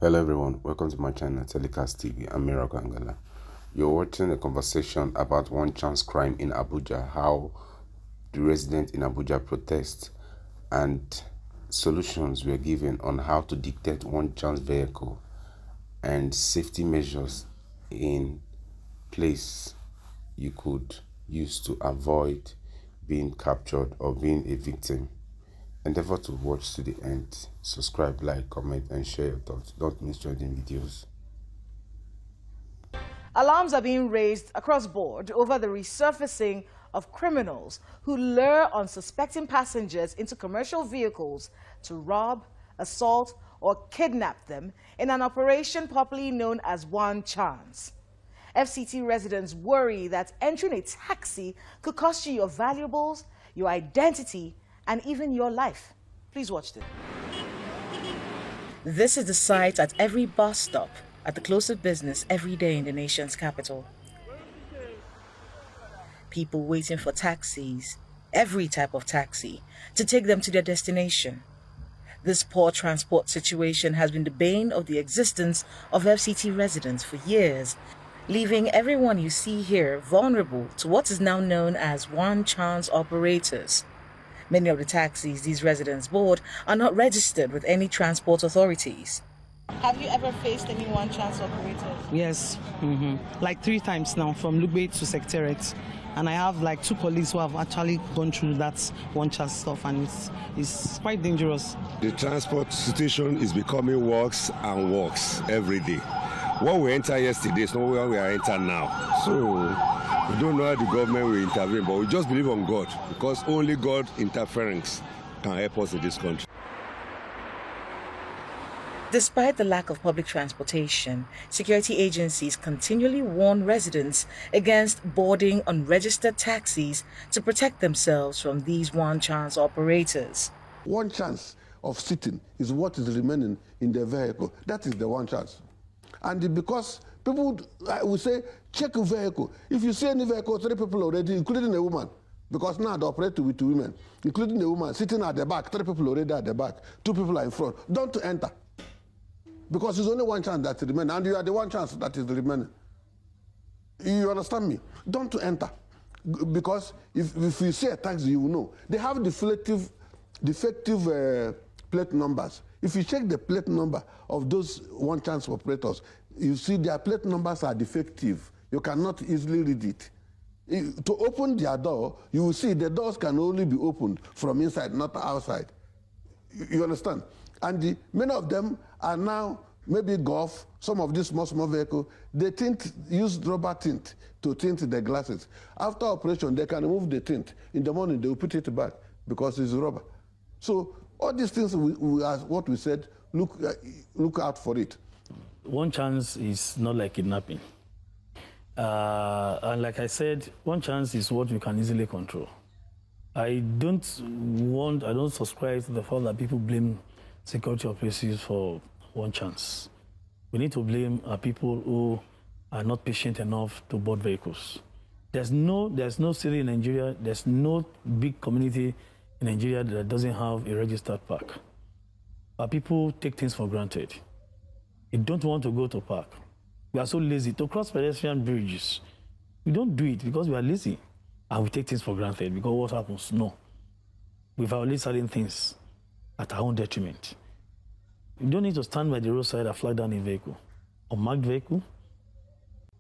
Hello everyone, welcome to my channel Telecast TV. I'm Miracle Angala. You're watching a conversation about one chance crime in Abuja, how the residents in Abuja protest and solutions were given on how to detect one chance vehicle and safety measures in place you could use to avoid being captured or being a victim. Endeavor to watch to the end. Subscribe, like, comment, and share your thoughts. Don't miss trending videos. Alarms are being raised across board over the resurfacing of criminals who lure unsuspecting passengers into commercial vehicles to rob, assault, or kidnap them in an operation popularly known as One Chance. FCT residents worry that entering a taxi could cost you your valuables, your identity, and even your life. Please watch this. This is the sight at every bus stop at the close of business every day in the nation's capital. People waiting for taxis, every type of taxi, to take them to their destination. This poor transport situation has been the bane of the existence of FCT residents for years, leaving everyone you see here vulnerable to what is now known as One Chance operators. Many of the taxis these residents board are not registered with any transport authorities. Have you ever faced any One Chance operators? Yes, like 3 times now, from Lugbe to Secretariat. And I have like 2 colleagues who have actually gone through that One Chance stuff, and it's quite dangerous. The transport situation is becoming worse and worse every day. What we enter yesterday is not where we are entering now. So we don't know how the government will intervene, but we just believe on God, because only God interference can help us in this country. Despite the lack of public transportation, security agencies continually warn residents against boarding unregistered taxis to protect themselves from these One Chance operators. One chance of sitting is what is remaining in the vehicle. That is the one chance. And because people will say, check a vehicle. If you see any vehicle, 3 people already, including a woman, because now they operate with 2 women, including a woman sitting at the back, 3 people already at the back, 2 people are in front. Don't enter. Because there's only one chance that remains, and you are the one chance that is remaining. You understand me? Don't enter. Because if you see a taxi, you will know. They have defective plate numbers. If you check the plate number of those One Chance operators, you see their plate numbers are defective. You cannot easily read it. To open their door, you will see the doors can only be opened from inside, not outside. You understand? And many of them are now maybe golf, some of these small vehicles, they use rubber tint to tint the glasses. After operation, they can remove the tint. In the morning, they will put it back because it's rubber. So all these things, what we said, look out for it. One Chance is not like kidnapping. And like I said, One Chance is what you can easily control. I don't subscribe to the fact that people blame security operatives for One Chance. We need to blame people who are not patient enough to board vehicles. There's no city in Nigeria, there's no big community in Nigeria that doesn't have a registered park. But people take things for granted. You don't want to go to park. We are so lazy to cross pedestrian bridges. We don't do it because we are lazy. And we take things for granted because what happens? No. We violate certain things at our own detriment. You don't need to stand by the roadside and flag down a vehicle, or marked vehicle.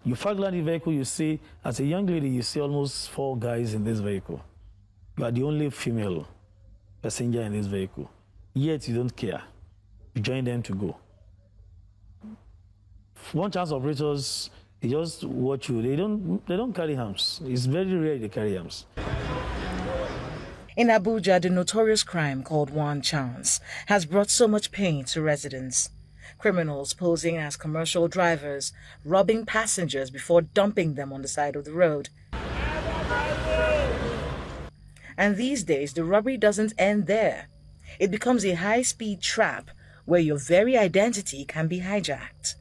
You flag down the vehicle, you see, as a young lady, you see almost 4 guys in this vehicle. You are the only female passenger in this vehicle. Yet you don't care. You join them to go. One Chance operators, they just watch you. They don't carry arms. It's very rare they carry arms. In Abuja, the notorious crime called One Chance has brought so much pain to residents. Criminals posing as commercial drivers, robbing passengers before dumping them on the side of the road. And these days, the robbery doesn't end there. It becomes a high-speed trap where your very identity can be hijacked.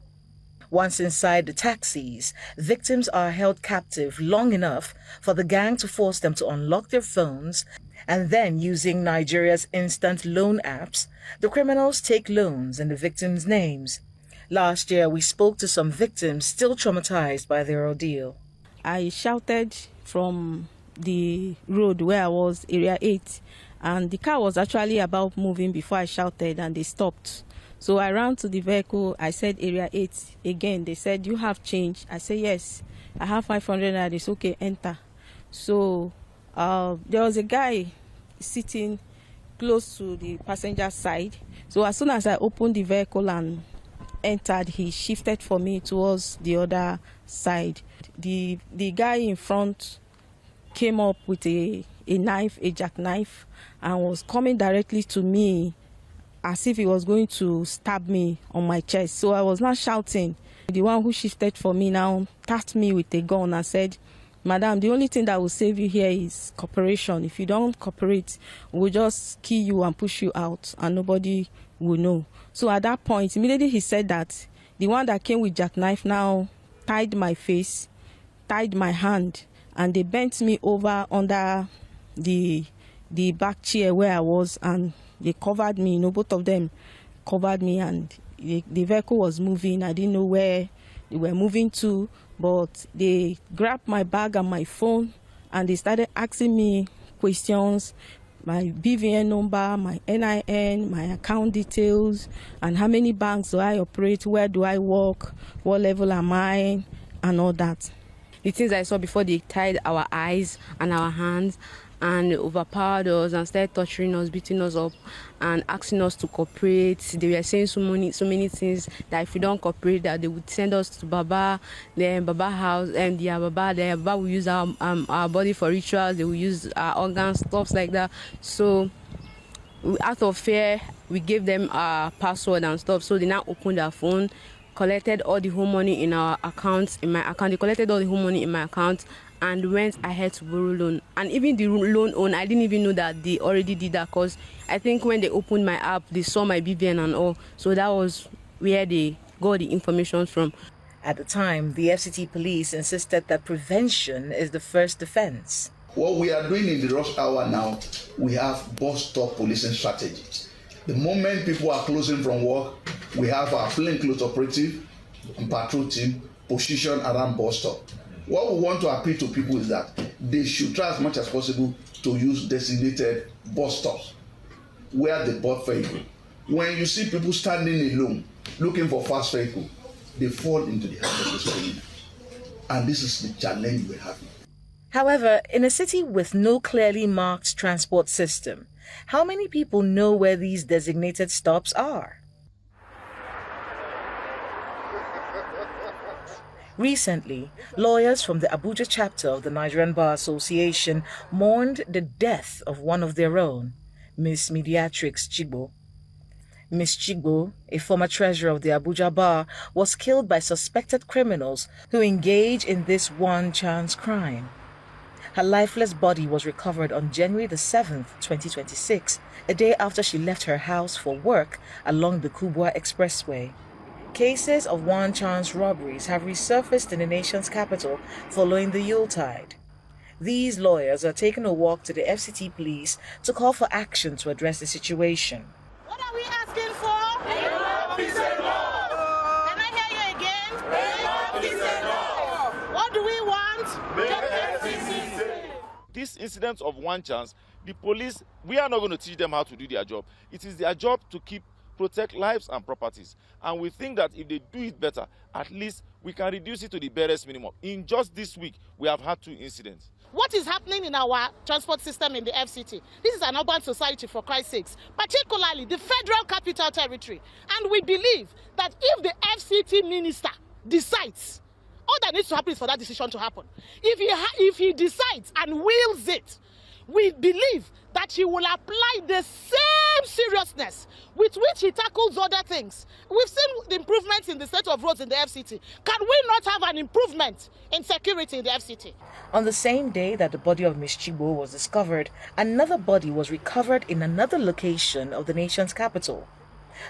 Once inside the taxis, victims are held captive long enough for the gang to force them to unlock their phones, and then using Nigeria's instant loan apps, the criminals take loans in the victims' names. Last year, we spoke to some victims still traumatized by their ordeal. I shouted from the road where I was, area 8, and the car was actually about moving before I shouted and they stopped. So I ran to the vehicle. I said area 8 again. They said, "You have change?" I said, "Yes, I have 500 and it's okay, enter." So there was a guy sitting close to the passenger side. So as soon as I opened the vehicle and entered, he shifted for me towards the other side. The guy in front came up with a knife, a jackknife, and was coming directly to me as if he was going to stab me on my chest. So I was not shouting. The one who shifted for me now tapped me with a gun and said, "Madam, the only thing that will save you here is cooperation. If you don't cooperate, we'll just kill you and push you out and nobody will know." So at that point, immediately he said that, the one that came with jackknife now tied my face, tied my hand, and they bent me over under the back chair where I was, and they covered me. Both of them covered me, and the vehicle was moving. I didn't know where they were moving to, but they grabbed my bag and my phone, and they started asking me questions, my BVN number, my NIN, my account details, and how many banks do I operate, where do I work, what level am I, and all that. The things I saw before, they tied our eyes and our hands and overpowered us and started torturing us, beating us up, and asking us to cooperate. They were saying so many things, that if we don't cooperate, that they would send us to Baba, then Baba house, and Baba will use our body for rituals. They will use our organs, stuff like that. So out of fear, we gave them our password and stuff. So they now opened our phone, collected all the whole money in our accounts, in my account. They collected all the whole money in my account and went ahead to borrow loan. And even the loan I didn't even know that they already did that, because I think when they opened my app, they saw my BVN and all. So that was where they got the information from. At the time, the FCT police insisted that prevention is the first defense. What we are doing in the rush hour now, we have bus stop policing strategy. The moment people are closing from work, we have our plainclothes operative and patrol team positioned around bus stop. What we want to appeal to people is that they should try as much as possible to use designated bus stops where they bought vehicle. When you see people standing alone looking for fast vehicle, they fall into the hands of this criminal. And this is the challenge we're having. However, in a city with no clearly marked transport system, how many people know where these designated stops are? Recently, lawyers from the Abuja chapter of the Nigerian Bar Association mourned the death of one of their own, Miss Mediatrix Chigbo. Miss Chigbo, a former treasurer of the Abuja Bar, was killed by suspected criminals who engage in this one-chance crime. Her lifeless body was recovered on January the 7th, 2026, a day after she left her house for work along the Kubwa Expressway. Cases of one-chance robberies have resurfaced in the nation's capital following the Yuletide. These lawyers are taking a walk to the FCT police to call for action to address the situation. What are we asking for? Peace and love. Can I hear you again? Peace and love. What do we want? This incident of one chance, the police, we are not going to teach them how to do their job. It is their job to protect lives and properties. And we think that if they do it better, at least we can reduce it to the barest minimum. In just this week, we have had 2 incidents. What is happening in our transport system in the FCT? This is an urban society, for Christ's sakes, particularly the Federal Capital Territory. And we believe that if the FCT minister decides, all that needs to happen is for that decision to happen. If he decides and wills it, we believe that he will apply the same seriousness with which he tackles other things. We've seen the improvements in the state of roads in the FCT. Can we not have an improvement in security in the FCT? On the same day that the body of Miss Chigbo was discovered, another body was recovered in another location of the nation's capital.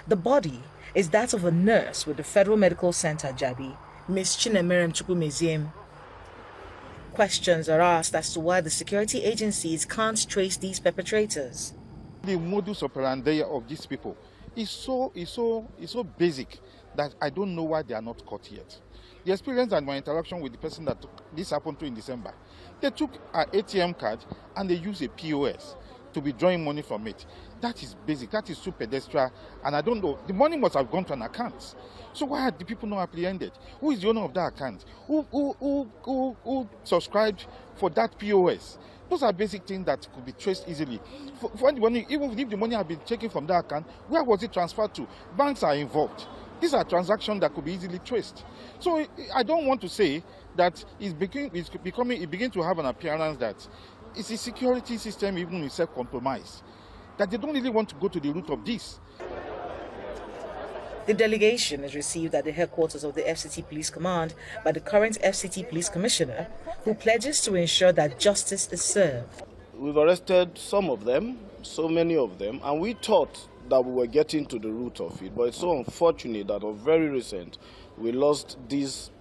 The body is that of a nurse with the Federal Medical Center, Jabi, Miss Chinemerem Chukwumeziem. Questions are asked as to why the security agencies can't trace these perpetrators. The modus operandi of these people is so basic that I don't know why they are not caught yet. The experience and my interaction with the person that this happened to in December, they took an ATM card and they used a POS to be drawing money from it. That is basic, that is so pedestrian, and I don't know, the money must have gone to an account. So why are the people not apprehended? Who is the owner of that account? Who subscribed for that POS? Those are basic things that could be traced easily. For the money, even if the money had been taken from that account, where was it transferred to? Banks are involved. These are transactions that could be easily traced. So I don't want to say that it begins to have an appearance that it's a security system even in self-compromise, that they don't really want to go to the root of this. The delegation is received at the headquarters of the FCT Police Command by the current FCT Police Commissioner, who pledges to ensure that justice is served. We've arrested some of them, so many of them, and we thought that we were getting to the root of it. But it's so unfortunate that of very recent, we lost these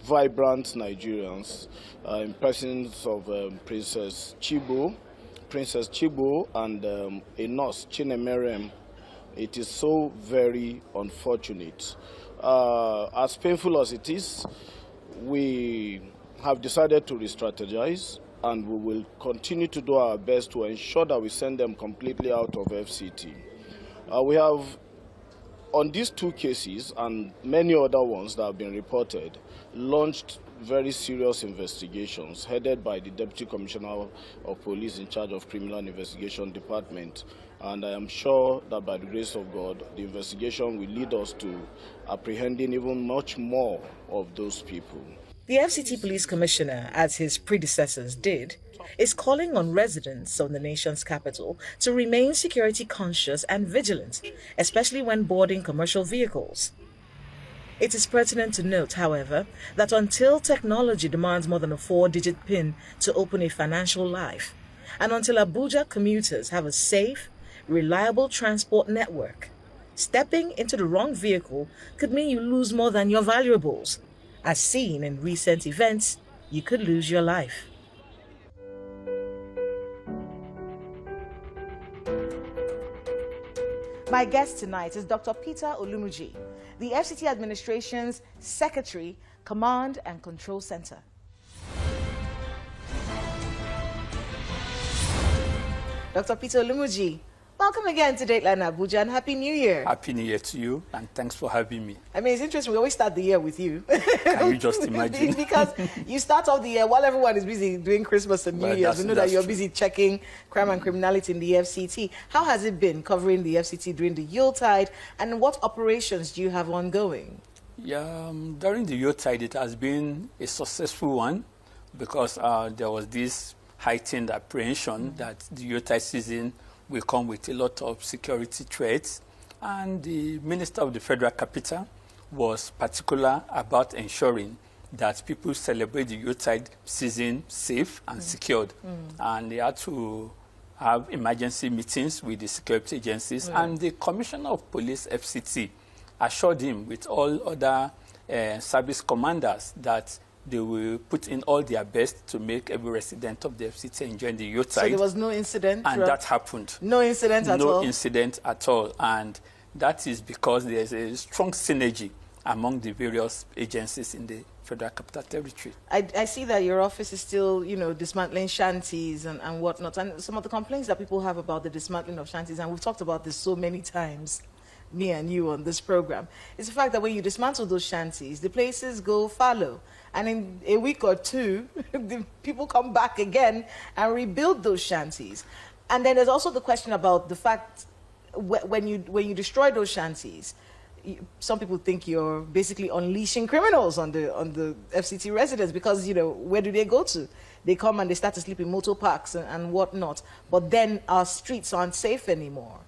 vibrant Nigerians in persons of Princess Chibo, and a nurse, Chinemerem. It is so very unfortunate. As painful as it is, we have decided to re-strategize, and we will continue to do our best to ensure that we send them completely out of FCT. We have, on these two cases and many other ones that have been reported, launched very serious investigations headed by the Deputy Commissioner of Police in charge of Criminal Investigation Department. And I am sure that by the grace of God, the investigation will lead us to apprehending even much more of those people. The FCT Police Commissioner, as his predecessors did, is calling on residents of the nation's capital to remain security conscious and vigilant, especially when boarding commercial vehicles. It is pertinent to note, however, that until technology demands more than a 4-digit PIN to open a financial life, and until Abuja commuters have a safe, reliable transport network, stepping into the wrong vehicle could mean you lose more than your valuables. As seen in recent events, you could lose your life. My guest tonight is Dr. Peter Olumuji, the FCT Administration's Secretary, Command and Control Center. Dr. Peter Olumuji, welcome again to Dateline Abuja and Happy New Year. Happy New Year to you, and thanks for having me. I mean, it's interesting. We always start the year with you. Can you just imagine? Because you start off the year while everyone is busy doing Christmas and New Year's. We know that you're busy checking crime and criminality in the FCT. How has it been covering the FCT during the Yuletide, and what operations do you have ongoing? Yeah, during the Yuletide, it has been a successful one because there was this heightened apprehension that the Yuletide season will come with a lot of security threats, and the Minister of the Federal Capital was particular about ensuring that people celebrate the Yuletide season safe and secured. And they had to have emergency meetings with the security agencies, and the Commissioner of Police, FCT, assured him with all other service commanders that they will put in all their best to make every resident of the FCT enjoy the Yuletide. So there was no incident? And that happened. No incident at all? No incident at all. And that is because there's a strong synergy among the various agencies in the Federal Capital Territory. I see that your office is still, dismantling shanties and whatnot. And some of the complaints that people have about the dismantling of shanties, and we've talked about this so many times, me and you on this program, is the fact that when you dismantle those shanties, the places go fallow. And in a week or two, the people come back again and rebuild those shanties. And then there's also the question about the fact when you destroy those shanties, some people think you're basically unleashing criminals on the FCT residents because, where do they go to? They come and they start to sleep in motor parks and whatnot. But then our streets aren't safe anymore.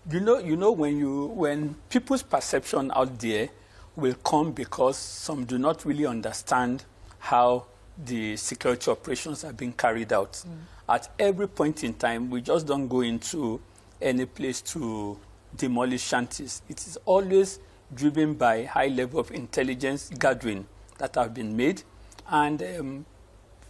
When people's perception out there will come because some do not really understand how the security operations are being carried out. At every point in time, we just don't go into any place to demolish shanties. It is always driven by high level of intelligence gathering that have been made. And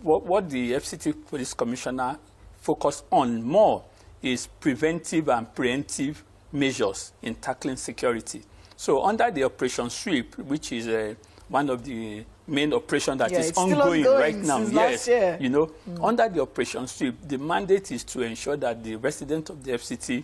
what the FCT Police Commissioner focused on more is preventive and preemptive measures in tackling security. So under the Operation Sweep, which is one of the main operations that is ongoing right now, yes, you know, under the Operation Sweep, the mandate is to ensure that the residents of the FCT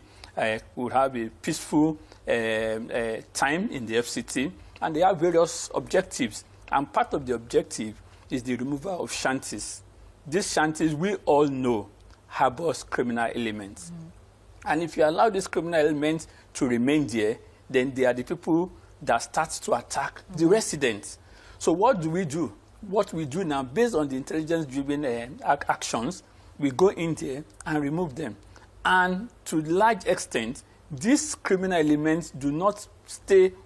will have a peaceful time in the FCT, and they have various objectives. And part of the objective is the removal of shanties. These shanties, we all know, harbors criminal elements. And if you allow these criminal elements to remain there, then they are the people that start to attack the residents. So what do we do? What we do now, based on the intelligence-driven actions, we go in there and remove them. And to a large extent, these criminal elements do not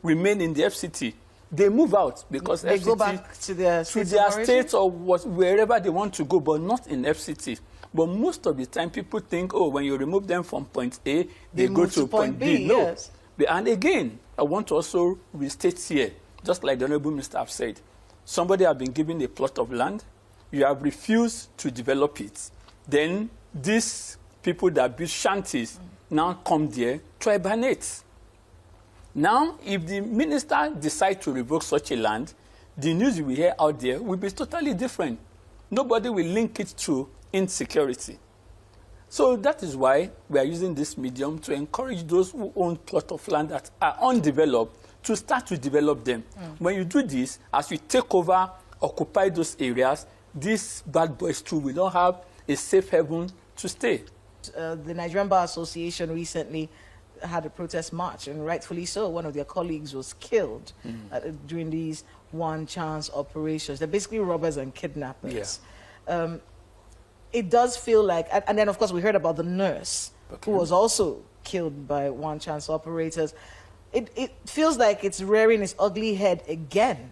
remain in the FCT. They move out because they FCT go back to their state or wherever they want to go, but not in FCT. But most of the time, people think, oh, when you remove them from point A, they go to point B. No. Yes. And again, I want to also restate here, just like the Honorable Minister have said, somebody has been given a plot of land, you have refused to develop it, then these people that build shanties now come there to hibernate. Now, if the minister decides to revoke such a land, the news we hear out there will be totally different. Nobody will link it to insecurity. So that is why we are using this medium to encourage those who own plot of land that are undeveloped to start to develop them. When you do this, as you take over, occupy those areas, these bad boys too will not have a safe haven to stay. The Nigerian Bar Association recently had a protest march, and rightfully so. One of their colleagues was killed during these one chance operations. They're basically robbers and kidnappers. Yeah. It does feel like, and then of course we heard about the nurse who was also killed by one chance operators. It feels like it's rearing its ugly head again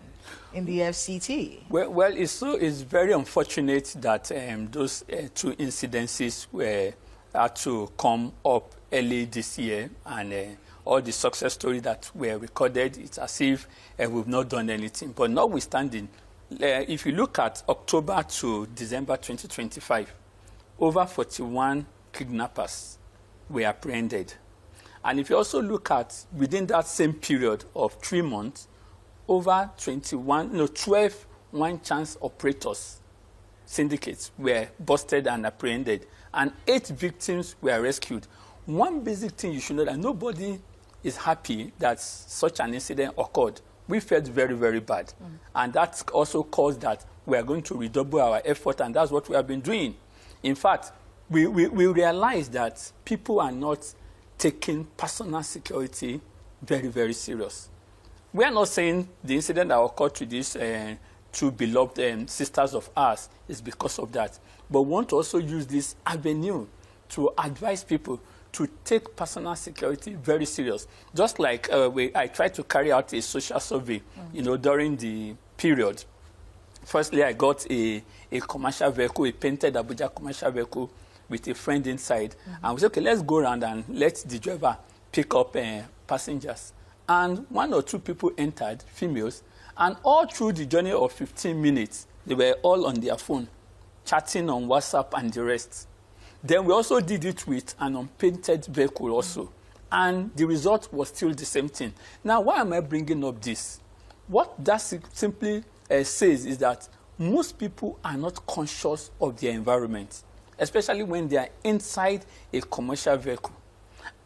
in the FCT. Well, it's very unfortunate that those two incidences had to come up early this year, and all the success stories that were recorded, it's as if we've not done anything. But notwithstanding, if you look at October to December 2025, over 41 kidnappers were apprehended. And if you also look at within that same period of 3 months, over 12 one-chance operators, syndicates, were busted and apprehended, and 8 victims were rescued. One basic thing you should know, that nobody is happy that such an incident occurred. We felt very, very bad. And that also caused that we are going to redouble our effort, and that's what we have been doing. In fact, we realized that people are not taking personal security very, very serious. We are not saying the incident that occurred to these two beloved sisters of ours is because of that. But we want to also use this avenue to advise people to take personal security very serious. Just like I tried to carry out a social survey, during the period. Firstly, I got a commercial vehicle, a painted Abuja commercial vehicle with a friend inside. And we said, okay, let's go around and let the driver pick up passengers. And 1 or 2 people entered, females, and all through the journey of 15 minutes, they were all on their phone, chatting on WhatsApp and the rest. Then we also did it with an unpainted vehicle also. And the result was still the same thing. Now, why am I bringing up this? What that simply says is that most people are not conscious of their environment, especially when they are inside a commercial vehicle.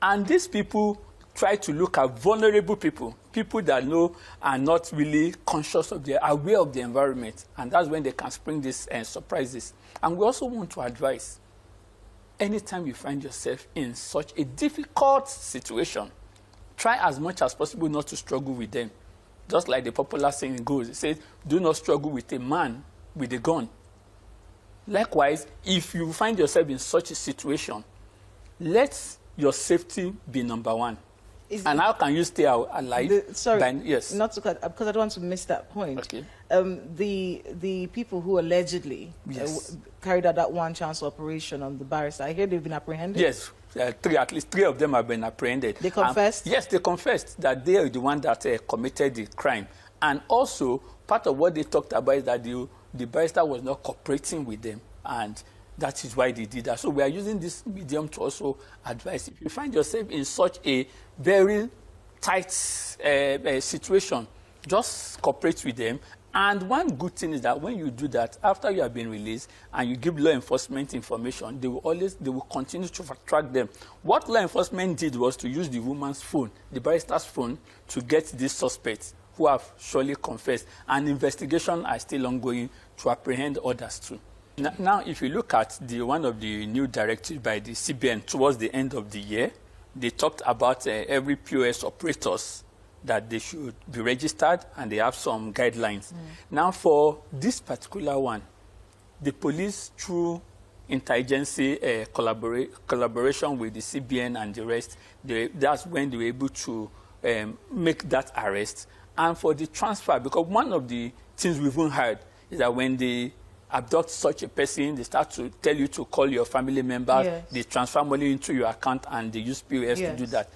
And these people try to look at vulnerable people that are not really conscious of aware of the environment. And that's when they can spring these surprises. And we also want to advise, anytime you find yourself in such a difficult situation, try as much as possible not to struggle with them. Just like the popular saying goes, it says, do not struggle with a man with a gun. Likewise, if you find yourself in such a situation, let your safety be number one. And how can you stay alive? Yes. Not to cut, because I don't want to miss that point. Okay. The people who allegedly carried out that one chance operation on the barrister, I hear they've been apprehended. Yes, at least 3 of them have been apprehended. They confessed? Yes, they confessed that they are the one that committed the crime. And also, part of what they talked about is that the barrister was not cooperating with them. And That is why they did that. So we are using this medium to also advise. If you find yourself in such a very tight situation, just cooperate with them. And one good thing is that when you do that, after you have been released and you give law enforcement information, they will continue to track them. What law enforcement did was to use the woman's phone, the barrister's phone, to get these suspects who have surely confessed. And investigations are still ongoing to apprehend others too. Now, if you look at one of the new directives by the CBN towards the end of the year, they talked about every POS operators that they should be registered, and they have some guidelines. Now, for this particular one, the police, through interagency collaboration with the CBN and the rest, that's when they were able to make that arrest. And for the transfer, because one of the things we've even heard is that when they abduct such a person, they start to tell you to call your family members, yes. They transfer money into your account, and they use POS to do that.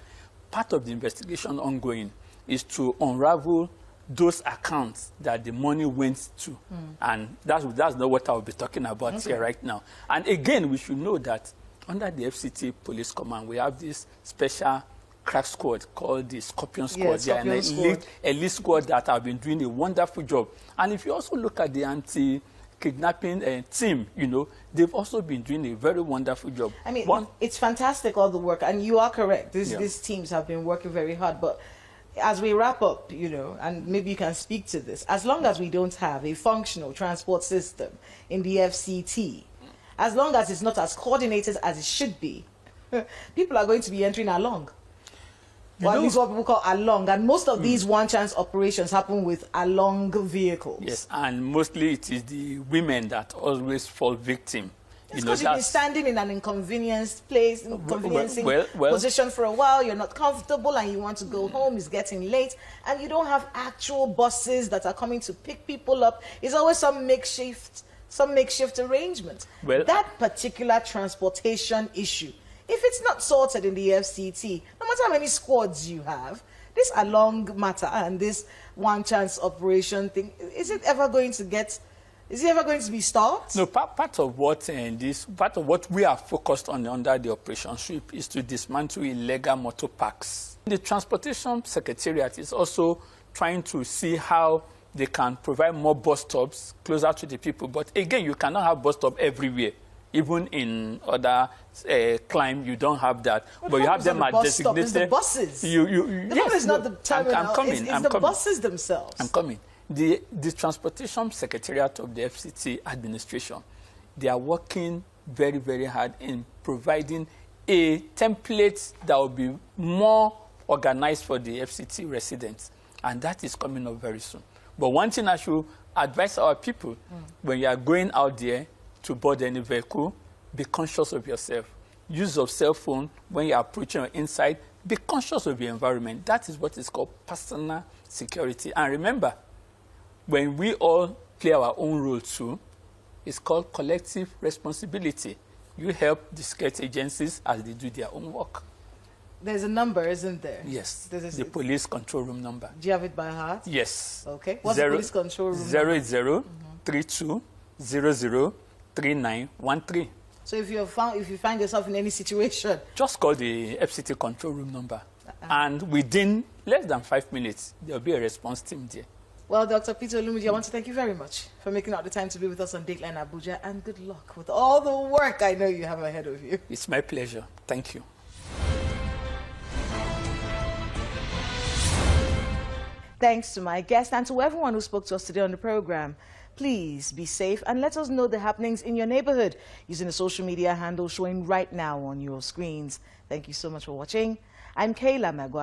Part of the investigation ongoing is to unravel those accounts that the money went to. And that's not what I'll be talking about here right now. And again, we should know that under the FCT Police Command, we have this special crack squad called the Scorpion Squad. Yes, They are an elite squad that have been doing a wonderful job. And if you also look at the anti-kidnapping team, you know, they've also been doing a very wonderful job. I mean, it's fantastic, all the work, and you are correct. These teams have been working very hard, but as we wrap up, you know, and maybe you can speak to this, as long as we don't have a functional transport system in the FCT, as long as it's not as coordinated as it should be, people are going to be entering along. Or at least what people call along. And most of these one-chance operations happen with along vehicles. Yes, and mostly it is the women that always fall victim. It's because you've been standing in an inconvenienced place, inconveniencing position for a while, you're not comfortable and you want to go home, it's getting late, and you don't have actual buses that are coming to pick people up. It's always some makeshift arrangement. That particular transportation issue, if it's not sorted in the FCT, no matter how many squads you have, this along matter and this one chance operation thing, is it ever going to be stopped? No, part of what we are focused on under the operation sweep is to dismantle illegal motor parks. The Transportation Secretariat is also trying to see how they can provide more bus stops closer to the people. But again, you cannot have bus stops everywhere. Even in other climb, you don't have that. But you have them at designated. It's the buses. Yes, is not the terminal. I'm coming. It's the buses themselves. I'm coming. The Transportation Secretariat of the FCT administration, they are working very, very hard in providing a template that will be more organized for the FCT residents. And that is coming up very soon. But one thing I should advise our people, when you are going out there to board any vehicle, be conscious of yourself. Use of cell phone when you are approaching or inside. Be conscious of your environment. That is what is called personal security. And remember, when we all play our own role too, it's called collective responsibility. You help the security agencies as they do their own work. There's a number, isn't there? Yes, the police control room number. Do you have it by heart? Yes. Okay. What's the police control room number? 080-3200-3913. So if you find yourself in any situation, just call the FCT control room number. And within less than 5 minutes, there'll be a response team there. Well, Dr. Peter Olumuji, I want to thank you very much for making out the time to be with us on Dateline Abuja, and good luck with all the work I know you have ahead of you. It's my pleasure. Thank you. Thanks to my guest and to everyone who spoke to us today on the program. Please be safe and let us know the happenings in your neighborhood using the social media handle showing right now on your screens. Thank you so much for watching. I'm Kayla Magua.